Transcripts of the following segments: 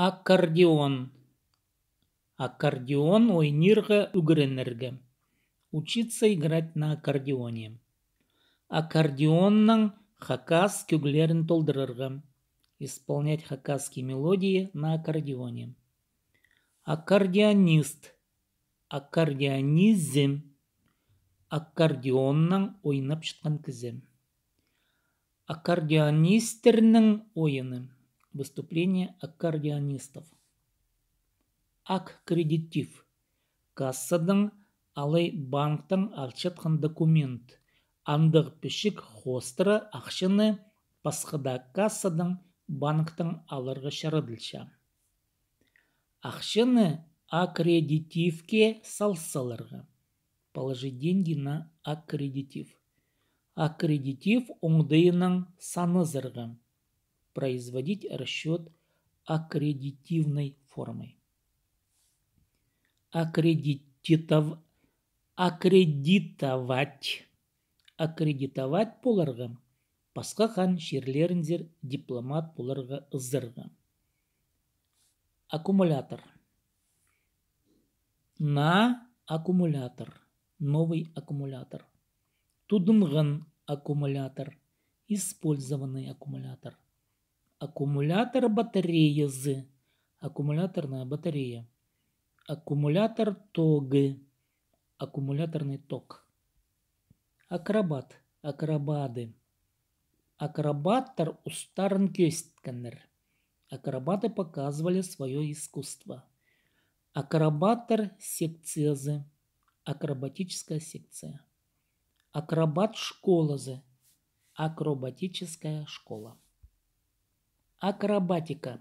Аккордеон. Аккордеон ойнырға үгірініргі. Учиться играть на аккордеоне. Аккордеонның хакас күглерін толдырырға. Исполнять хакасские мелодии на аккордеоне. Аккордеонист. Аккордеонизм. Аккордеонның ойнап шыққан кізі. Аккордеонистерінің ойыны. Выступление аккордеонистов. Аккредитив. Кассадың алай банктың алчатқан документ. Андық пішік хостыры ақшыны пасқыда кассадың банктың алырғы шарыдылша. Ақшыны аккредитивке салсалырға. Положи деньги на аккредитив. Аккредитив оңдайының санызырға. Производить расчет аккредитивной формой. Аккредитовать. Аккредитовать болырға. Басқа қан жерлеріндер дипломат болырға ызырға. Аккумулятор. На аккумулятор. Новый аккумулятор. Тудынғын аккумулятор. Использованный аккумулятор. Аккумулятор батареязы. Аккумуляторная батарея. Аккумулятор тогы. Аккумуляторный ток. Акробат. Акробады. Акробаттар устарын көсткеннер. Акробаты показывали свое искусство. Акробаттар секциязы. Акробатическая секция. Акробат школазы. Акробатическая школа. Акробатика.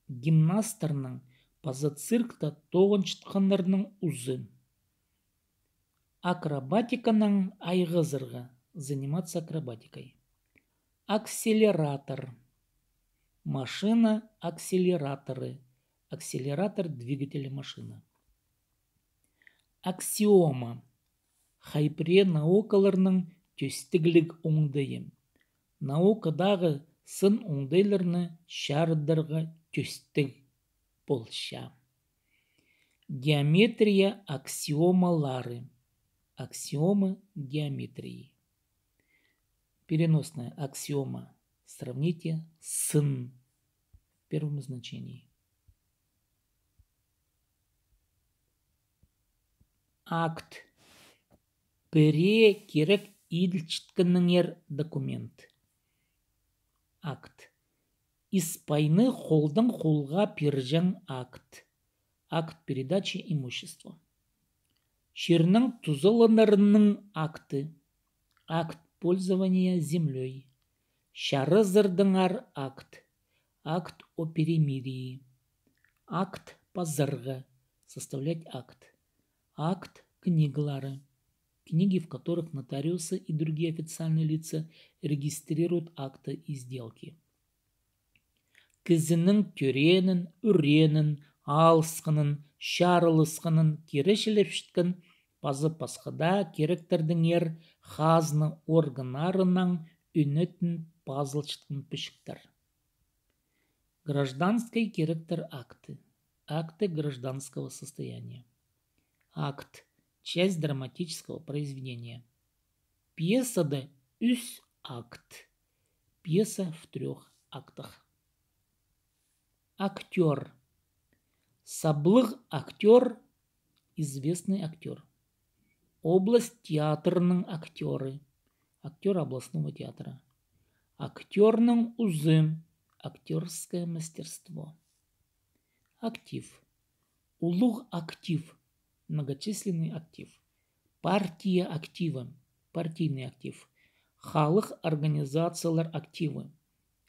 Гимнастерның пазациркта тоғын шытқандарының ұзы. Акробатиканың айғызырға. Заниматься акробатикой. Акселератор. Машина акселераторы. Акселератор двигателя машины. Аксиома. Хайпре наукаларының төстігілік оңдайы. Наукадағы сын оңдайларыны шардырға төстік болша. Геометрия аксиомалары. Аксиомы геометрии. Переносная аксиома. Сравните сын в первом значении. Акт. Піре керек иділчіткініңер документ. Акт. Испайны холдың холға пержен акт. Акт передачи имущества. Шерның тузылынырының акты. Акт пользования землей. Шары зырдыңар акт. Акт о перемирии. Акт позырғы. Составлять акт. Акт книглары. Книги, в которых нотариусы и другие официальные лица регистрируют акты и сделки. Кізінің түренін, үренін, алысқының, шарылысқының, керешілеп шіткен пазы пасқыда керектердің ер хазны органарының үнетін пазыл шытқын пішіктер. Гражданский керектер акты. Акты гражданского состояния. Акт. Часть драматического произведения. Пьесада үс акт. Пьеса в 3 актах. Актер. Саблық актер. Известный актер. Область театрының актеры. Актер областного театра. Актерның узы. Актерское мастерство. Актив. Улуг актив. Многочисленный актив. Партия актива. Партийный актив. Халық организациялар активы.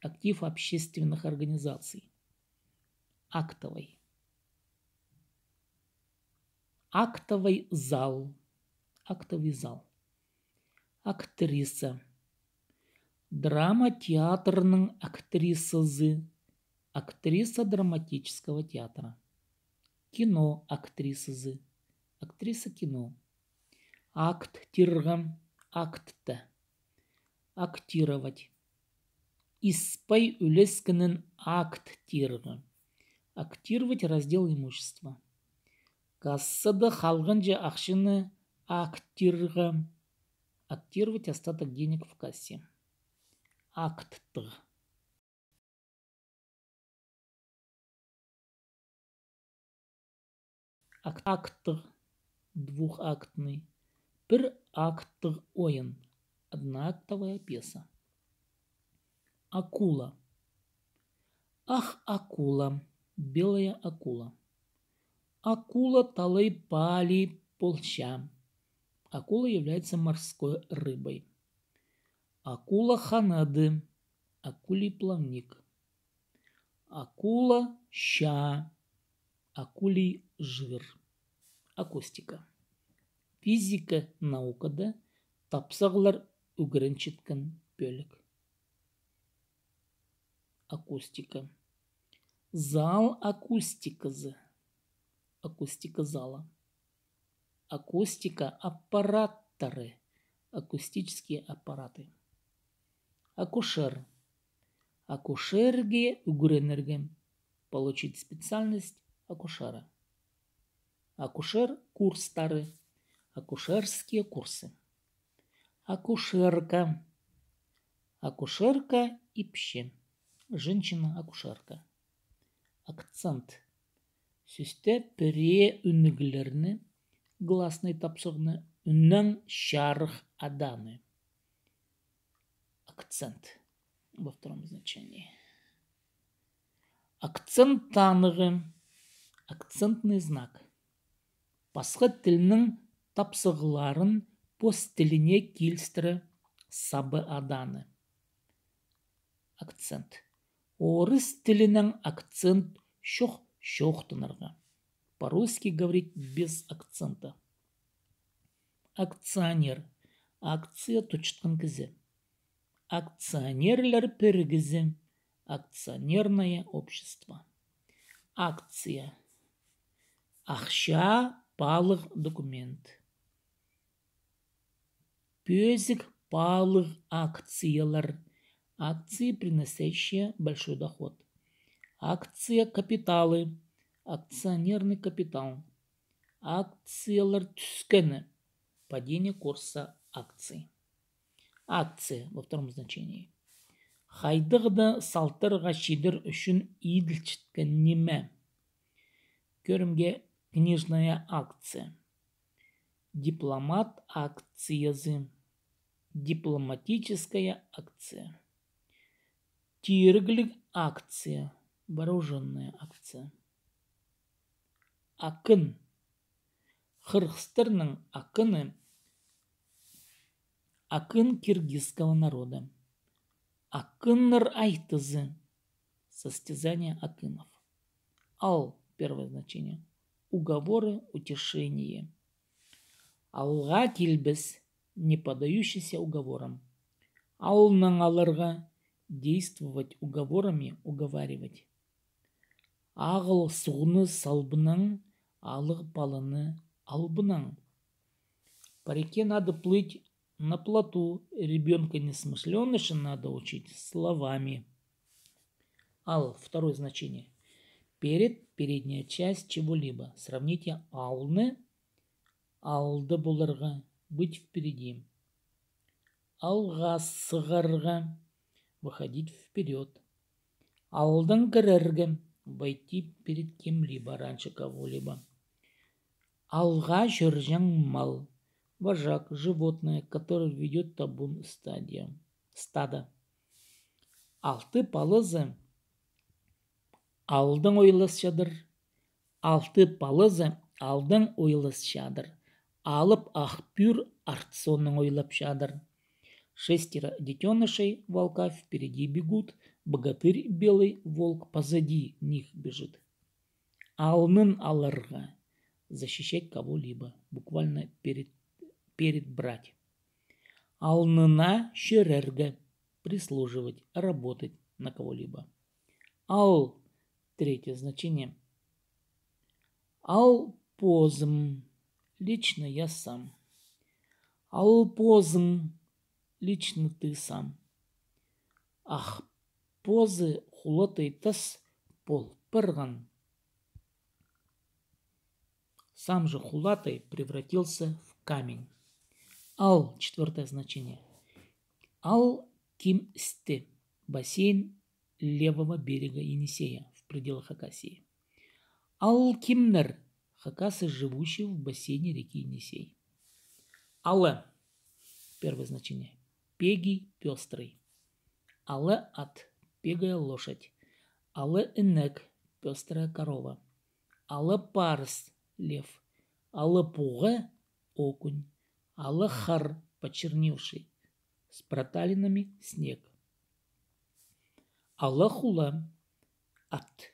Актив общественных организаций. Актовый. Актовый зал. Актовый зал. Актриса. Драма театрының актрисазы. Актриса драматического театра. Кино актрисазы. Актриса кино. Акт тиргам. Актта. Актировать. Испай үлескінің акт тиргам. Актировать раздел имущества. Кассада халгынжа ақшыны актирға. Актировать остаток денег в кассе. Акттық. Акттық. Двухактный. Бір акттық ойын. Одноактовая пьеса. Акула. Ах, акула. Белая акула. Акула талай пали полща. Акула является морской рыбой. Акула ханады. Акулий плавник. Акула ща. Акулий жир. Акустика. Физика наукада тапсағылар үгірінчіткін бөлік. Акустика. Зал акустикасы. Акустика зала. Акустика аппараттары. Акустические аппараты. Акушер. Акушерге үгірінерге. Получить специальность акушера. Акушер курстары. Акушерские курсы. Акушерка. Акушерка и пще. Женщина-акушерка. Акцент. Сүсте піре үнігілеріні, гласный тапсығыны, үннің шарых аданы. Акцент. Во втором значении. Акцент танығы. Акцентный знак. Басқа тілінің тапсығыларын постіліне келістірі сабы аданы. Акцент. Орыс тілінің акцент шоқтынырға. По-русски говорить без акцента. Акционер. Акция тұчытқын кізі. Акционерлер піргізі. Акционерное общество. Акция. Ақша, палық документ. Пёзик, палық акциялар. Акции, приносящие большой доход. Акция капиталы. Акционерный капитал. Акциялар түскені. Падение курса акций. Акция во втором значении. Хайдығды салтырға шидір үшін иділчіткен неме. Көрімге книжная акция. Дипломат акциясы. Дипломатическая акция. Тирглик акция. Вооруженная акция. Акын. Қырғызстанның акыны. Акын киргизского народа. Акынныр айтызы. Состязание акынов. Ал. Первое значение. Уговоры, утешение. Алға келбіс. Не подающийся уговорам. Алның алырға. Действовать уговорами, уговаривать. Ағыл суғыны салбының. Алық балыны албының. По реке надо плыть на плоту. Ребенка несмышленыша надо учить словами. Ал. Второе значение. Перед, передняя часть чего-либо. Сравните алны. Алды болырға. Быть впереди. Алға сығырға. Выходить вперед. Алдың кірерге. Войти перед кем-либо, раньше кого-либо. Алға жүржен мал. Вожак, животное, которое ведет табун стада. Алты палызы. Алдың ойлас шадыр. Алты палызы. Алдың ойлас шадыр. Алып ақпюр артсонның ойлап шадыр. 6 детенышей волка впереди бегут. Богатырь белый волк позади них бежит. Алнын алырға. Защищать кого-либо. Буквально перед брать. Алнына шерерге. Прислуживать, работать на кого-либо. Ал. Третье значение. Ал позм. Лично я сам. Ал позм. Лично ты сам. Ах, позы хулатай тас пол пырған. Сам же Хулатай превратился в камень. Ал, четвертое значение. Ал-Ким-Сте, бассейн левого берега Енисея в пределах Хакасии. Ал-Кимнер, хакасы, живущие в бассейне реки Енисей. Алле, первое значение. Пегий, пестрый. Алле-Ат, пегая лошадь. Алле-Энек, пестрая корова. Алле-Парс, лев. Алле-Пуге, окунь. Алле-Хар, почерневший, с проталинами, снег. Алле-Хула, Ат,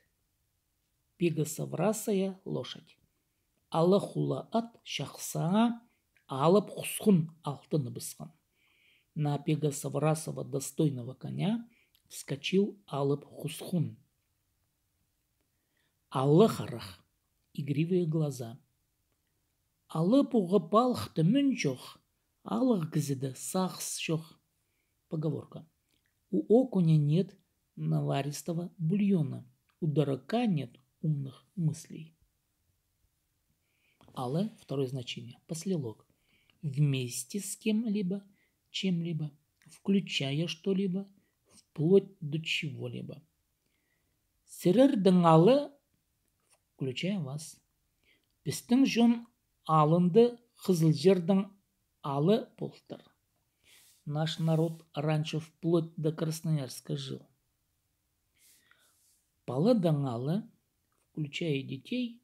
пегасоврасая лошадь. Алле-Хула-Ат, шахса, Алле-Пхусхун, алтын бысхан. На пегасоврасого достойного коня вскочил Алле-Пхусхун. Алле-Харах, игривые глаза. Алле-Пуга палхты мünчох, Аллах-Гзида сахс-чох. Поговорка. У окуня нет наваристого бульона, у дурака нет умных мыслей. Алле, второе значение, послелог. Вместе с кем-либо, чем-либо, включая что-либо, вплоть до чего-либо. Сирердің алы, включая вас. Біздің жон алынды, Қызылжердің алы полтор. Наш народ раньше вплоть до Красноярска жил. Паладың алы, включая детей,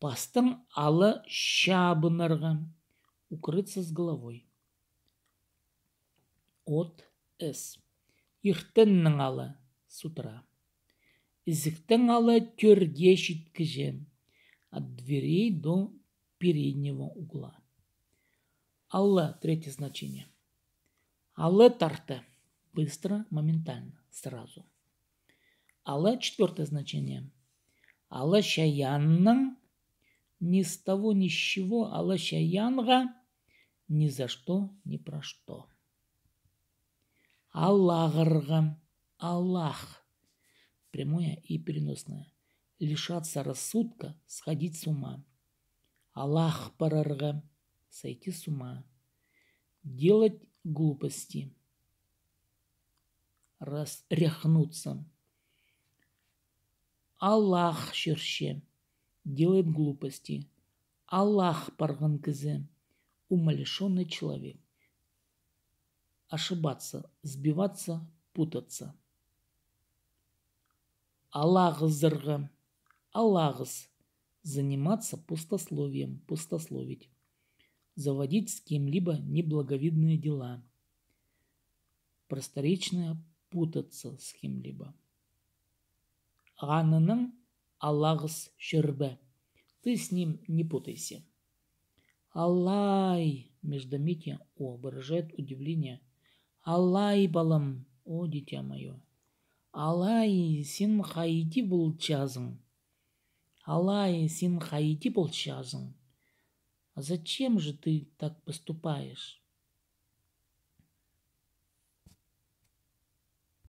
пастың алы шабынарға, укрыться с головой. От С. Иртеннің алы, с утра. Ізіктің алы төрге жеткіже, от дверей до переднего угла. Алле, третье значение. Алле тарте, быстро, моментально, сразу. Алле, четвертое значение. Алле шаянның, ни с того ни с чего, алле шаянға, ни за что, ни про что. Аллахырға, Аллах, прямое и переносное. Лишаться рассудка, сходить с ума. Аллах парарға, сойти с ума. Делать глупости. Ряхнуться. Аллах шерше, делает глупости. Аллах парған кізі, умалишенный человек. Ошибаться, сбиваться, путаться. Аллахызырға, Аллахыз, заниматься пустословием, пустословить. Заводить с кем-либо неблаговидные дела. Просторечное, путаться с кем-либо. Ғанының Аллахыз шербе, ты с ним не путайся. Аллай, междометие О, выражает удивление. Аллай, балам, о, дитя мое. Аллай, сен хайти болчазың. Аллай, сен хайти болчазың. А зачем же ты так поступаешь?